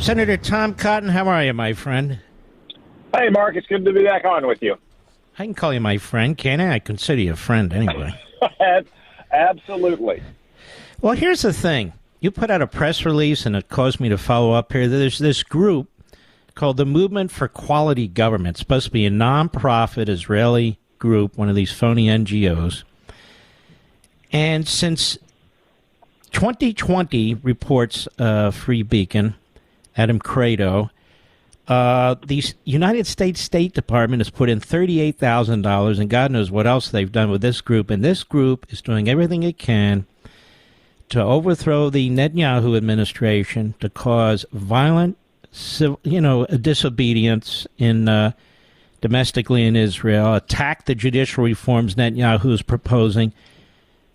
Senator Tom Cotton, how are you, my friend? Hey, Mark, it's good to be back on with you. I can call you my friend, can't I? I consider you a friend anyway. Absolutely. Well, here's the thing. You put out a press release, and it caused me to follow up here. There's this group called the Movement for Quality Government. It's supposed to be a non-profit Israeli group, one of these phony NGOs. And since 2020, reports Free Beacon, Adam Credo, the United States State Department has put in $38,000, and God knows what else they've done with this group. And this group is doing everything it can to overthrow the Netanyahu administration, to cause violent, disobedience in domestically in Israel, attack the judicial reforms Netanyahu is proposing.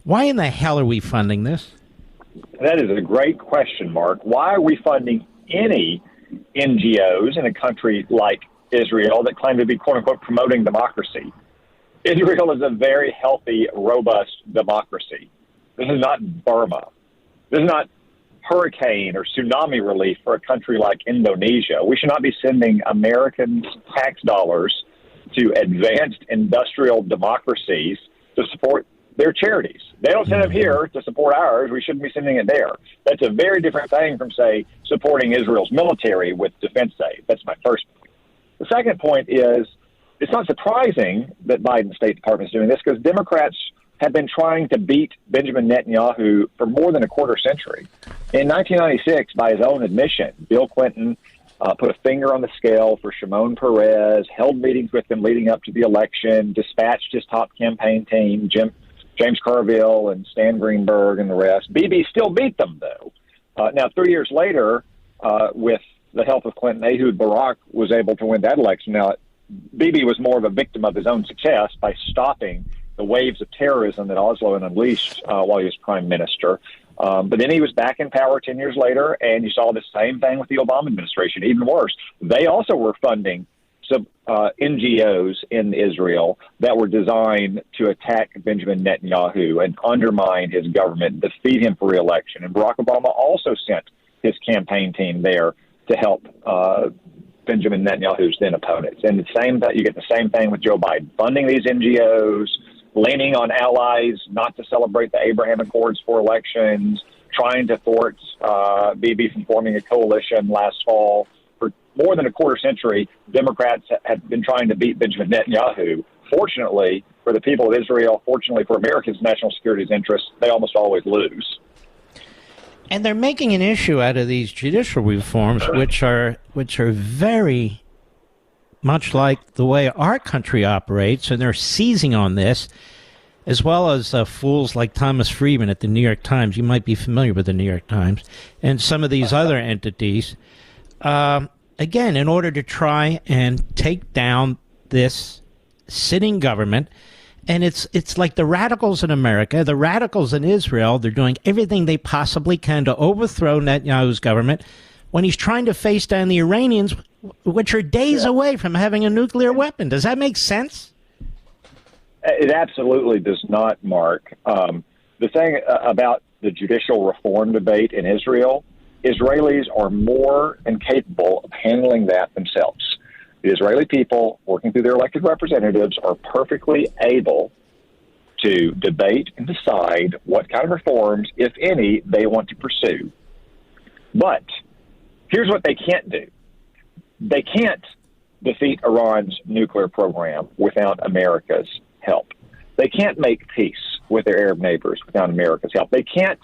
Why in the hell are we funding this? That is a great question, Mark. Why are we funding any NGOs in a country like Israel that claim to be, quote unquote, promoting democracy? Israel is a very healthy, robust democracy. This is not Burma. This is not hurricane or tsunami relief for a country like Indonesia. We should not be sending Americans' tax dollars to advanced industrial democracies to support their charities. They don't send them here to support ours. We shouldn't be sending it there. That's a very different thing from, say, supporting Israel's military with defense aid. That's my first point. The second point is it's not surprising that Biden's State Department is doing this, because Democrats have been trying to beat Benjamin Netanyahu for more than a quarter century. In 1996, by his own admission, Bill Clinton put a finger on the scale for Shimon Peres, held meetings with him leading up to the election, dispatched his top campaign team, James Carville and Stan Greenberg and the rest. Bibi still beat them, though. Now, 3 years later, with the help of Clinton, Ehud Barak was able to win that election. Now, Bibi was more of a victim of his own success by stopping the waves of terrorism that Oslo had unleashed while he was prime minister. But then he was back in power 10 years later, and you saw the same thing with the Obama administration, even worse. They also were funding some NGOs in Israel that were designed to attack Benjamin Netanyahu and undermine his government, defeat him for re-election. And Barack Obama also sent his campaign team there to help Benjamin Netanyahu's then opponents. And you get the same thing with Joe Biden, funding these NGOs, leaning on allies not to celebrate the Abraham Accords for elections, trying to thwart Bibi from forming a coalition last fall. For more than a quarter century, Democrats have been trying to beat Benjamin Netanyahu. Fortunately for the people of Israel, fortunately for America's national security interests, they almost always lose. And they're making an issue out of these judicial reforms, which are very much like the way our country operates, and they're seizing on this, as well as fools like Thomas Friedman at the New York Times. You might be familiar with the New York Times, and some of these other entities, again, in order to try and take down this sitting government. And it's like the radicals in America, the radicals in Israel, they're doing everything they possibly can to overthrow Netanyahu's government when he's trying to face down the Iranians, which are days away from having a nuclear weapon. Does that make sense? It absolutely does not, Mark. The thing about the judicial reform debate in Israel, Israelis are more incapable of handling that themselves. The Israeli people, working through their elected representatives, are perfectly able to debate and decide what kind of reforms, if any, they want to pursue. But here's what they can't do. They can't defeat Iran's nuclear program without America's help. They can't make peace with their Arab neighbors without America's help. They can't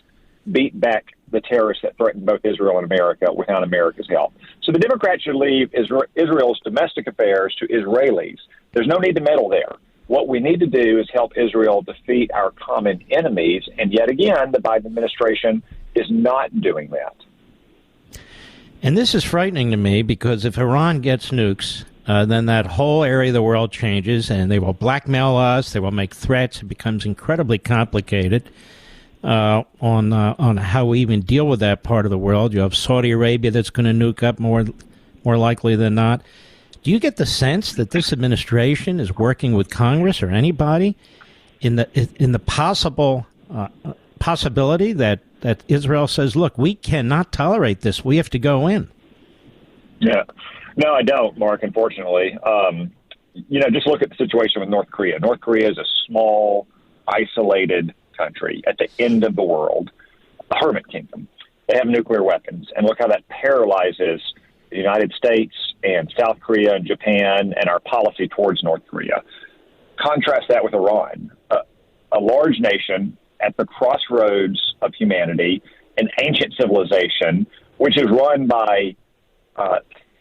beat back the terrorists that threaten both Israel and America without America's help. So the Democrats should leave Israel's domestic affairs to Israelis. There's no need to meddle there. What we need to do is help Israel defeat our common enemies, and yet again, the Biden administration is not doing that. And this is frightening to me, because if Iran gets nukes, then that whole area of the world changes, and they will blackmail us, they will make threats. It becomes incredibly complicated. On how we even deal with that part of the world. You have Saudi Arabia that's going to nuke up more likely than not. Do you get the sense that this administration is working with Congress or anybody in the possibility that Israel says, look, we cannot tolerate this, we have to go in? Yeah. No, I don't, Mark, unfortunately. Just look at the situation with North Korea. North Korea is a small, isolated country at the end of the world, a hermit kingdom. They have nuclear weapons. And look how that paralyzes the United States and South Korea and Japan and our policy towards North Korea. Contrast that with Iran, a large nation at the crossroads of humanity, an ancient civilization, which is run by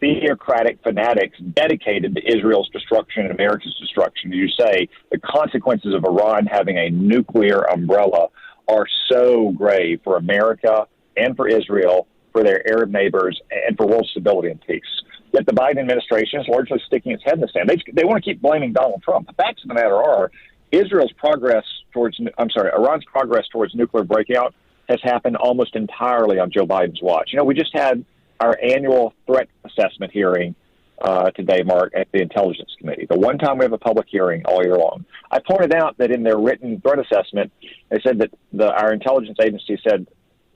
theocratic fanatics dedicated to Israel's destruction and America's destruction. As you say, the consequences of Iran having a nuclear umbrella are so grave for America and for Israel, for their Arab neighbors, and for world stability and peace. Yet the Biden administration is largely sticking its head in the sand. They want to keep blaming Donald Trump. The facts of the matter are, Iran's progress towards nuclear breakout has happened almost entirely on Joe Biden's watch. We just had our annual threat assessment hearing today, Mark, at the Intelligence Committee, the one time we have a public hearing all year long. I pointed out that in their written threat assessment, they said that our intelligence agency said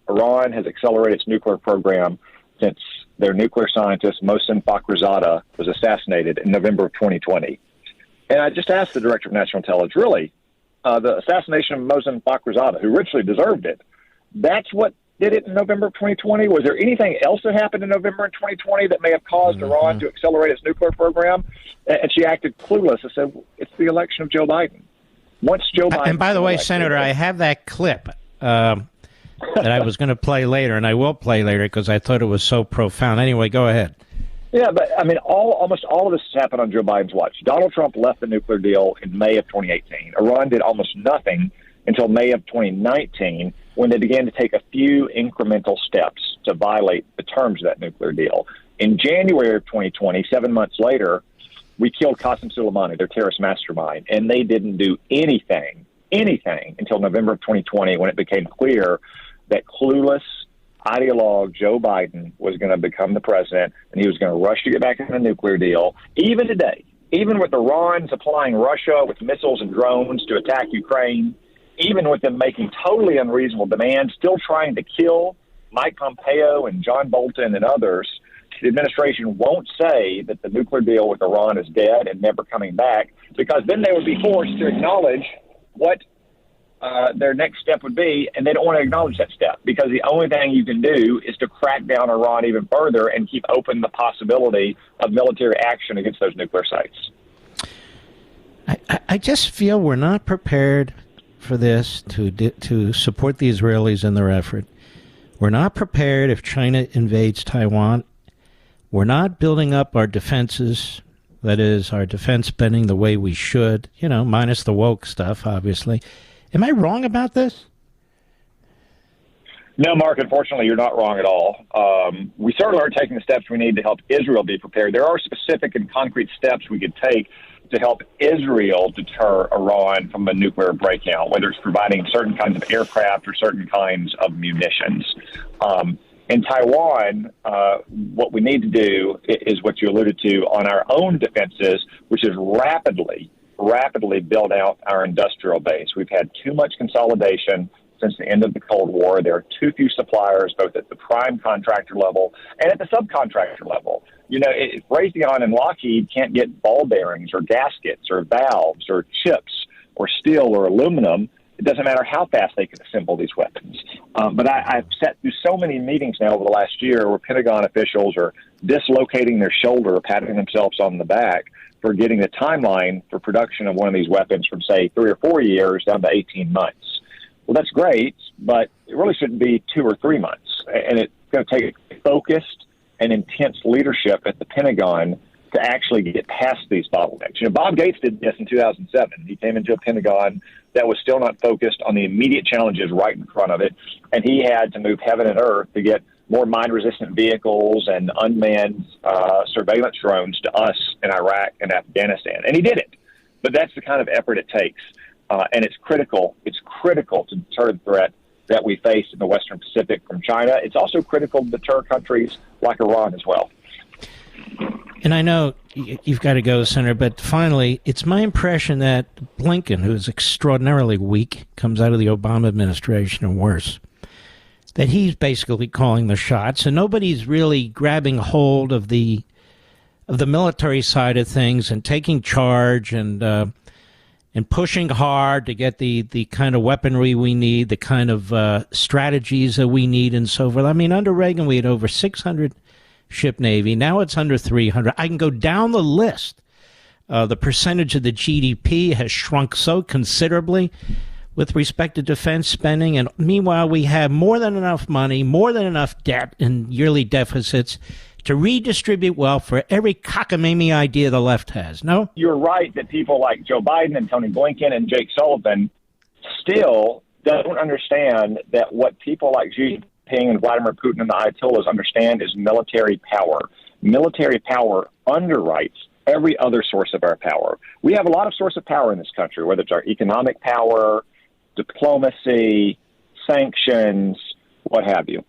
Iran has accelerated its nuclear program since their nuclear scientist, Mohsen Fakhrizadeh, was assassinated in November of 2020. And I just asked the Director of National Intelligence, really, the assassination of Mohsen Fakhrizadeh, who richly deserved it, that's what did it in November of 2020? Was there anything else that happened in November of 2020 that may have caused Iran to accelerate its nuclear program? And she acted clueless and said, it's the election of Joe Biden. Once Joe Biden... And by the way, Senator, I have that clip that I was going to play later, and I will play later because I thought it was so profound. Anyway, go ahead. Yeah, but I mean, almost all of this has happened on Joe Biden's watch. Donald Trump left the nuclear deal in May of 2018. Iran did almost nothing until May of 2019, when they began to take a few incremental steps to violate the terms of that nuclear deal. In January of 2020, 7 months later, we killed Qasem Soleimani, their terrorist mastermind, and they didn't do anything until November of 2020, when it became clear that clueless ideologue Joe Biden was going to become the president, and he was going to rush to get back in the nuclear deal. Even today, even with Iran supplying Russia with missiles and drones to attack Ukraine, even with them making totally unreasonable demands, still trying to kill Mike Pompeo and John Bolton and others, the administration won't say that the nuclear deal with Iran is dead and never coming back, because then they would be forced to acknowledge what their next step would be, and they don't want to acknowledge that step, because the only thing you can do is to crack down Iran even further and keep open the possibility of military action against those nuclear sites. I just feel we're not prepared for this to support the Israelis in their effort. We're not prepared if China invades Taiwan. We're not building up our defenses, that is, our defense spending the way we should, minus the woke stuff, obviously. Am I wrong about this? No, Mark, unfortunately, you're not wrong at all. We certainly are taking the steps we need to help Israel be prepared. There are specific and concrete steps we could take to help Israel deter Iran from a nuclear breakout, whether it's providing certain kinds of aircraft or certain kinds of munitions. In Taiwan, what we need to do is what you alluded to on our own defenses, which is rapidly build out our industrial base. We've had too much consolidation since the end of the Cold War. There are too few suppliers, both at the prime contractor level and at the subcontractor level. Raytheon and Lockheed can't get ball bearings or gaskets or valves or chips or steel or aluminum. It doesn't matter how fast they can assemble these weapons. But I've sat through so many meetings now over the last year where Pentagon officials are dislocating their shoulder, patting themselves on the back for getting the timeline for production of one of these weapons from, say, 3 or 4 years down to 18 months. Well, that's great, but it really shouldn't be 2 or 3 months. And it's going to take focused and intense leadership at the Pentagon to actually get past these bottlenecks. Bob Gates did this in 2007. He came into a Pentagon that was still not focused on the immediate challenges right in front of it, and he had to move heaven and earth to get more mine-resistant vehicles and unmanned surveillance drones to us in Iraq and Afghanistan. And he did it. But that's the kind of effort it takes. And it's critical. It's critical to deter the threat that we face in the Western Pacific from China. It's also critical to deter countries like Iran as well. And I know you've got to go, Senator, but finally, it's my impression that Blinken, who is extraordinarily weak, comes out of the Obama administration and worse. that he's basically calling the shots, and nobody's really grabbing hold of the military side of things and taking charge and pushing hard to get the kind of weaponry we need, the kind of strategies that we need, and so forth. I mean, under Reagan, we had over 600 ship Navy. Now it's under 300. I can go down the list. The percentage of the GDP has shrunk so considerably with respect to defense spending, and meanwhile, we have more than enough money, more than enough debt and yearly deficits to redistribute wealth for every cockamamie idea the left has. No? You're right that people like Joe Biden and Tony Blinken and Jake Sullivan still don't understand that what people like Xi Jinping and Vladimir Putin and the Ayatollahs understand is military power. Military power underwrites every other source of our power. We have a lot of source of power in this country, whether it's our economic power, diplomacy, sanctions, what have you.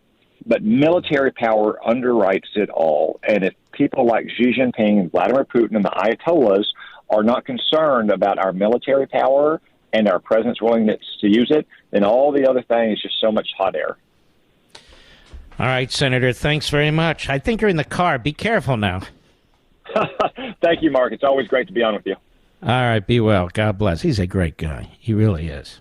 But military power underwrites it all. And if people like Xi Jinping and Vladimir Putin and the Ayatollahs are not concerned about our military power and our president's willingness to use it, then all the other things is just so much hot air. All right, Senator, thanks very much. I think you're in the car. Be careful now. Thank you, Mark. It's always great to be on with you. All right, be well. God bless. He's a great guy. He really is.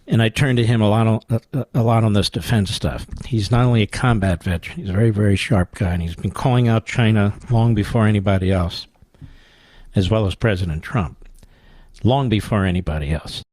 And I turn to him a lot on this defense stuff. He's not only a combat veteran, he's a very, very sharp guy, and he's been calling out China long before anybody else, as well as President Trump, long before anybody else.